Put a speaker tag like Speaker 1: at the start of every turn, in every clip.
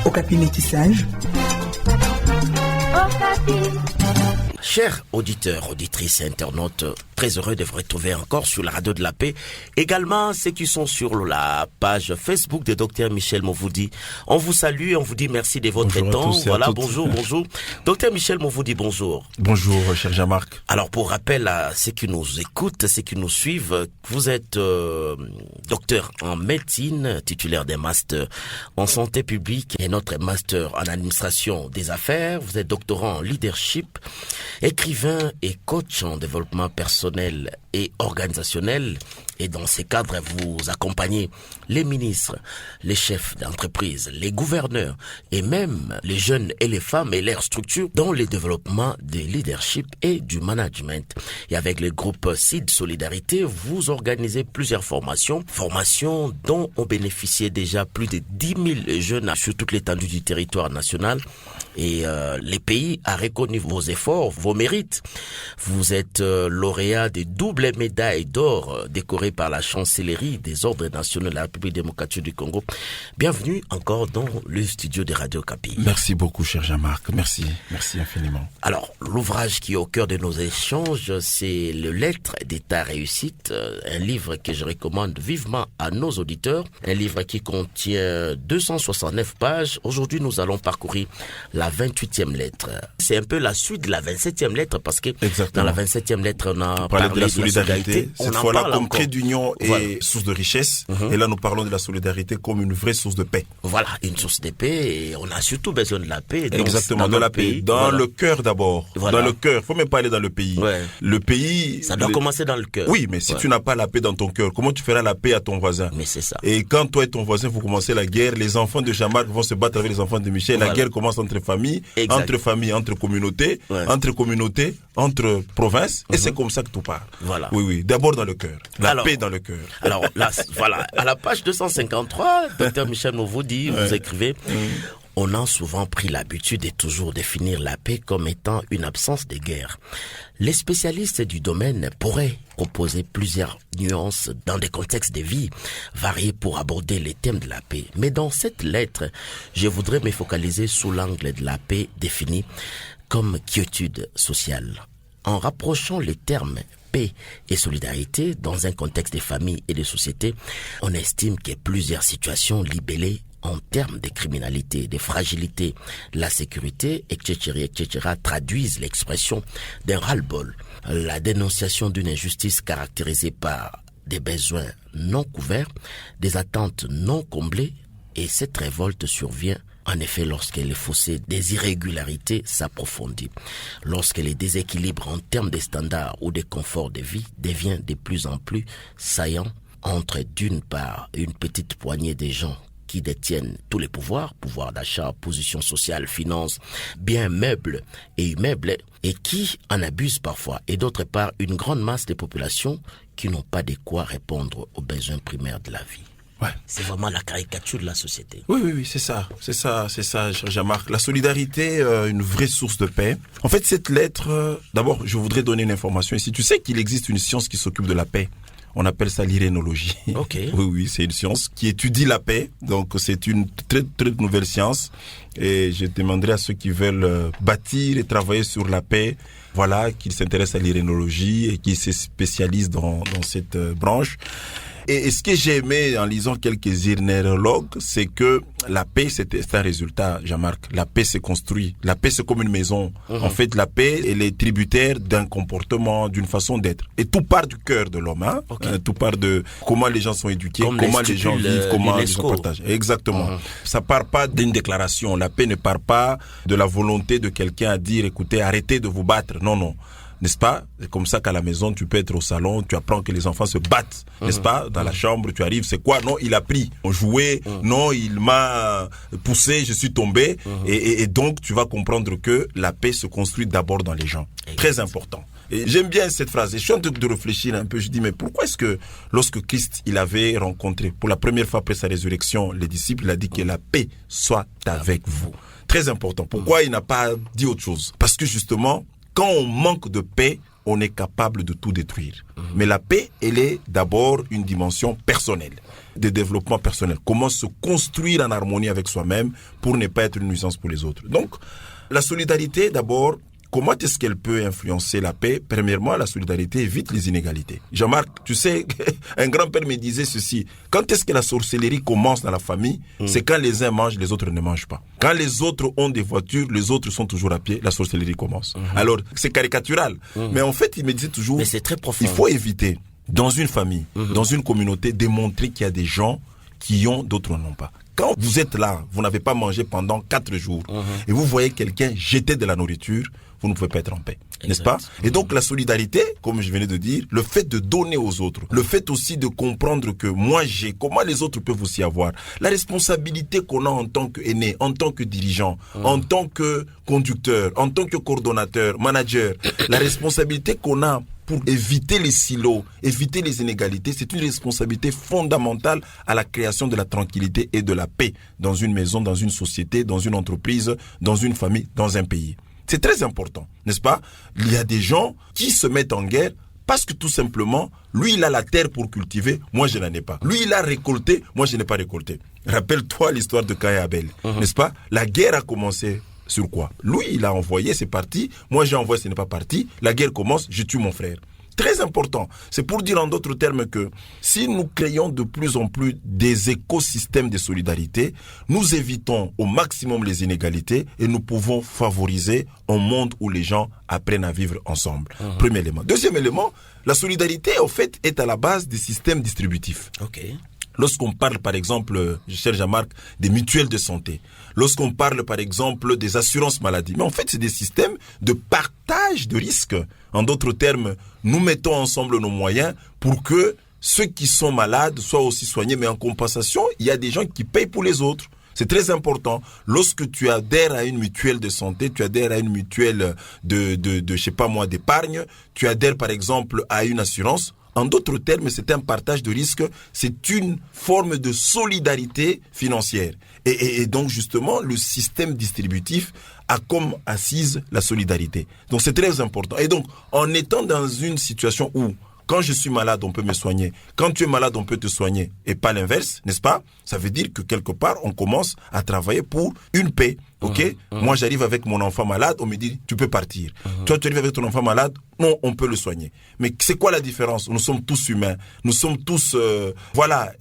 Speaker 1: Okapi métissage.
Speaker 2: Chers auditeurs, auditrices et internautes, très heureux de vous retrouver encore sur la radio de la paix. Également, ceux qui sont sur la page Facebook de Dr Michel Mouvoudi. On vous salue, on vous dit merci de votre temps. Voilà, bonjour. Dr Michel Mouvoudi, bonjour.
Speaker 3: Bonjour, cher Jean-Marc.
Speaker 2: Alors, pour rappel à ceux qui nous écoutent, ceux qui nous suivent, vous êtes docteur en médecine, titulaire des masters en santé publique et notre master en administration des affaires. Vous êtes doctorant en leadership, écrivain et coach en développement personnel et organisationnel. Et dans ces cadres, vous accompagnez les ministres, les chefs d'entreprise, les gouverneurs et même les jeunes et les femmes et leurs structures dans le développement du leadership et du management. Et avec le groupe CID Solidarité, vous organisez plusieurs formations dont ont bénéficié déjà plus de 10 000 jeunes sur toute l'étendue du territoire national. Et les pays a reconnu vos efforts, vos mérites. Vous êtes lauréat des doubles médailles d'or décorées par la chancellerie des ordres nationaux de la République démocratique du Congo. Bienvenue encore dans le studio de Radio Okapi.
Speaker 3: Merci beaucoup, cher Jean-Marc. Merci infiniment.
Speaker 2: Alors, l'ouvrage qui est au cœur de nos échanges, c'est le Lettres d'État réussite, un livre que je recommande vivement à nos auditeurs, un livre qui contient 269 pages. Aujourd'hui, nous allons parcourir la 28e lettre. C'est un peu la suite de la 27e lettre parce que
Speaker 3: Exactement.
Speaker 2: Dans la 27e lettre, on a
Speaker 3: parlé
Speaker 2: parlé
Speaker 3: de la solidarité. Cette fois-là, comme trait d'union et
Speaker 2: voilà.
Speaker 3: Source de richesse. Et là, nous parlons de la solidarité comme une vraie source de paix.
Speaker 2: Voilà, une source de paix. Et on a surtout besoin de la paix.
Speaker 3: Exactement, de la paix. Dans le cœur d'abord.
Speaker 2: Voilà.
Speaker 3: Dans le cœur. Faut même pas aller dans le pays.
Speaker 2: Ouais.
Speaker 3: Le pays.
Speaker 2: Ça doit commencer dans le cœur.
Speaker 3: Oui, mais si tu n'as pas la paix dans ton cœur, comment tu feras la paix à ton voisin?
Speaker 2: Mais c'est ça.
Speaker 3: Et quand toi et ton voisin vous commencez la guerre, les enfants de Jean-Marc vont se battre avec les enfants de Michel.
Speaker 2: Voilà.
Speaker 3: La guerre commence entre familles, entre communautés,
Speaker 2: Ouais.
Speaker 3: entre provinces. Et c'est comme ça que tout part.
Speaker 2: Voilà.
Speaker 3: Oui. D'abord dans le cœur. La paix dans le cœur.
Speaker 2: Alors là, voilà, à la page 253, Dr Michel Mouvoudi, vous écrivez on a souvent pris l'habitude de toujours définir la paix comme étant une absence de guerre. Les spécialistes du domaine pourraient proposer plusieurs nuances dans des contextes de vie variés pour aborder les thèmes de la paix. Mais dans cette lettre, je voudrais me focaliser sous l'angle de la paix définie comme quiétude sociale. En rapprochant les termes paix et solidarité dans un contexte de famille et de société, on estime que plusieurs situations libellées en termes de criminalité, de fragilité, la sécurité, etc., traduisent l'expression d'un ras-le-bol, la dénonciation d'une injustice caractérisée par des besoins non couverts, des attentes non comblées, et cette révolte survient en effet lorsque les fossés des irrégularités s'approfondissent, lorsque les déséquilibres en termes de standards ou de confort de vie deviennent de plus en plus saillants entre d'une part une petite poignée de gens qui détiennent tous les pouvoirs d'achat, position sociale, finances, biens meubles et immeubles, et qui en abusent parfois, et d'autre part une grande masse de populations qui n'ont pas de quoi répondre aux besoins primaires de la vie.
Speaker 3: Ouais.
Speaker 2: C'est vraiment la caricature de la société.
Speaker 3: Oui, c'est ça, cher Jean-Marc. La solidarité, une vraie source de paix. En fait, cette lettre, d'abord, je voudrais donner une information ici. Tu sais qu'il existe une science qui s'occupe de la paix. On appelle ça l'irénologie.
Speaker 2: Ok.
Speaker 3: Oui, c'est une science qui étudie la paix. Donc, c'est une très, très nouvelle science. Et je demanderai à ceux qui veulent bâtir et travailler sur la paix, voilà, qu'ils s'intéressent à l'irénologie et qui se spécialisent dans cette branche. Et ce que j'ai aimé en lisant quelques irénologues, c'est que la paix, c'est un résultat, Jean-Marc. La paix se construit. La paix, c'est comme une maison. En fait, la paix, elle est tributaire d'un comportement, d'une façon d'être. Et tout part du cœur de l'homme. Tout part de comment les gens sont éduqués, comment les gens vivent, comment les gens partagent. Exactement. Ça part pas d'une déclaration. La paix ne part pas de la volonté de quelqu'un à dire, écoutez, arrêtez de vous battre. Non. N'est-ce pas? C'est comme ça qu'à la maison, tu peux être au salon, tu apprends que les enfants se battent, n'est-ce pas? Dans la chambre, tu arrives, c'est quoi? Non, il a pris, on jouait, non, il m'a poussé, je suis tombé, et donc tu vas comprendre que la paix se construit d'abord dans les gens. Très important. Et j'aime bien cette phrase. Et je suis en train de réfléchir un peu. Je dis, mais pourquoi est-ce que lorsque Christ, il avait rencontré pour la première fois après sa résurrection les disciples, il a dit que la paix soit avec vous. Très important. Pourquoi il n'a pas dit autre chose? Parce que justement, quand on manque de paix, on est capable de tout détruire. Mais la paix, elle est d'abord une dimension personnelle, de développement personnel. Comment se construire en harmonie avec soi-même pour ne pas être une nuisance pour les autres. Donc, la solidarité, d'abord, comment est-ce qu'elle peut influencer la paix? Premièrement, la solidarité évite les inégalités. Jean-Marc, tu sais, un grand-père me disait ceci. Quand est-ce que la sorcellerie commence dans la famille? C'est quand les uns mangent, les autres ne mangent pas. Quand les autres ont des voitures, les autres sont toujours à pied, la sorcellerie commence. Alors, c'est caricatural. Mais en fait, il me disait toujours,
Speaker 2: mais c'est très profond.
Speaker 3: Il faut éviter, dans une famille, dans une communauté, de montrer qu'il y a des gens qui ont, d'autres n'ont pas. Quand vous êtes là, vous n'avez pas mangé pendant 4 jours, et vous voyez quelqu'un jeter de la nourriture, vous ne pouvez pas être en paix, n'est-ce pas? Et donc la solidarité, comme je venais de dire, le fait de donner aux autres, le fait aussi de comprendre que moi j'ai, comment les autres peuvent aussi avoir, la responsabilité qu'on a en tant qu'aîné, en tant que dirigeant, en tant que conducteur, en tant que coordonnateur, manager, la responsabilité qu'on a pour éviter les silos, éviter les inégalités, c'est une responsabilité fondamentale à la création de la tranquillité et de la paix dans une maison, dans une société, dans une entreprise, dans une famille, dans un pays. C'est très important, n'est-ce pas? Il y a des gens qui se mettent en guerre parce que tout simplement, lui il a la terre pour cultiver, moi je n'en ai pas. Lui il a récolté, moi je n'ai pas récolté. Rappelle-toi l'histoire de Caïn et Abel, n'est-ce pas? La guerre a commencé sur quoi? Lui il a envoyé, c'est parti, moi j'ai envoyé, ce n'est pas parti, la guerre commence, je tue mon frère. Très important. C'est pour dire en d'autres termes que si nous créons de plus en plus des écosystèmes de solidarité, nous évitons au maximum les inégalités et nous pouvons favoriser un monde où les gens apprennent à vivre ensemble. Premier élément. Deuxième élément, la solidarité, en fait, est à la base des systèmes distributifs. Lorsqu'on parle, par exemple, cher Jean-Marc, des mutuelles de santé, lorsqu'on parle, par exemple, des assurances maladie, mais en fait, c'est des systèmes de partage de risques. En d'autres termes, nous mettons ensemble nos moyens pour que ceux qui sont malades soient aussi soignés, mais en compensation, il y a des gens qui payent pour les autres. C'est très important. Lorsque tu adhères à une mutuelle de santé, tu adhères à une mutuelle je sais pas moi, d'épargne, tu adhères, par exemple, à une assurance. En d'autres termes, c'est un partage de risques, c'est une forme de solidarité financière. Et donc, justement, le système distributif a comme assise la solidarité. Donc, c'est très important. Et donc, en étant dans une situation où, quand je suis malade, on peut me soigner. Quand tu es malade, on peut te soigner. Et pas l'inverse, n'est-ce pas? Ça veut dire que quelque part, on commence à travailler pour une paix. Ok? Moi, j'arrive avec mon enfant malade, on me dit, tu peux partir. Toi, tu arrives avec ton enfant malade, non, on peut le soigner. Mais c'est quoi la différence? Nous sommes tous humains. Nous sommes tous,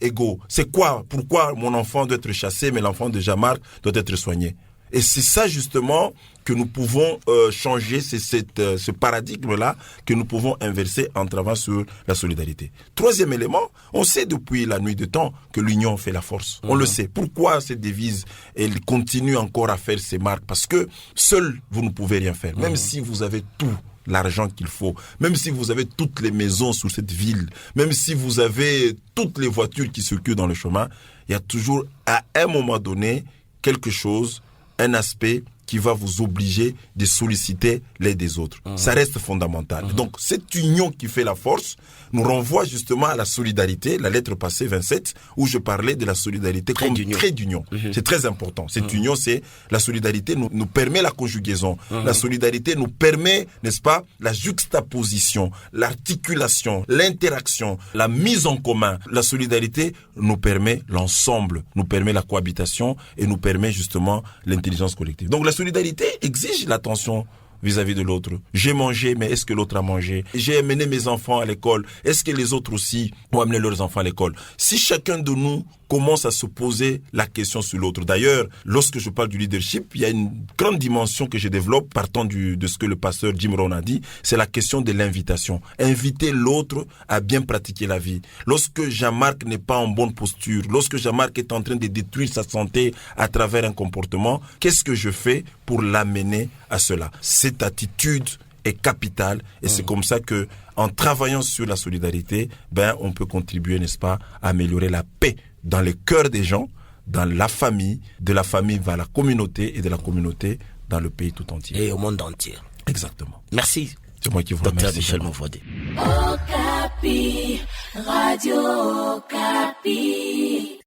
Speaker 3: égaux. C'est quoi? Pourquoi mon enfant doit être chassé, mais l'enfant de Jean-Marc doit être soigné? Et c'est ça, justement, que nous pouvons changer, c'est ce paradigme-là que nous pouvons inverser en travaillant sur la solidarité. Troisième élément, on sait depuis la nuit de temps que l'union fait la force. On le sait. Pourquoi cette devise, elle continue encore à faire ses marques? Parce que seul, vous ne pouvez rien faire. Même si vous avez tout l'argent qu'il faut, même si vous avez toutes les maisons sur cette ville, même si vous avez toutes les voitures qui circulent dans le chemin, il y a toujours, à un moment donné, quelque chose, un aspect qui va vous obliger de solliciter l'aide des autres. Ça reste fondamental. Donc, cette union qui fait la force nous renvoie justement à la solidarité, la lettre passée 27, où je parlais de la solidarité comme trait d'union. C'est très important. Cette union, c'est la solidarité nous permet la conjugaison. La solidarité nous permet, n'est-ce pas, la juxtaposition, l'articulation, l'interaction, la mise en commun. La solidarité nous permet l'ensemble, nous permet la cohabitation et nous permet justement l'intelligence collective. Donc, la solidarité exige l'attention vis-à-vis de l'autre. J'ai mangé, mais est-ce que l'autre a mangé? J'ai amené mes enfants à l'école. Est-ce que les autres aussi ont amené leurs enfants à l'école? Si chacun de nous commence à se poser la question sur l'autre. D'ailleurs, lorsque je parle du leadership, il y a une grande dimension que je développe partant de ce que le pasteur Jim Rohn a dit, c'est la question de l'invitation. Inviter l'autre à bien pratiquer la vie. Lorsque Jean-Marc n'est pas en bonne posture, lorsque Jean-Marc est en train de détruire sa santé à travers un comportement, qu'est-ce que je fais pour l'amener à cela? Cette attitude est capitale et c'est comme ça que, en travaillant sur la solidarité, on peut contribuer, n'est-ce pas, à améliorer la paix dans le cœur des gens, dans la famille, de la famille vers la communauté et de la communauté dans le pays tout entier.
Speaker 2: Et au monde entier.
Speaker 3: Exactement.
Speaker 2: Merci.
Speaker 3: C'est moi qui vous
Speaker 2: Docteur
Speaker 3: remercie.
Speaker 2: Michel Mouvoudi.
Speaker 1: Okapi, Radio Okapi.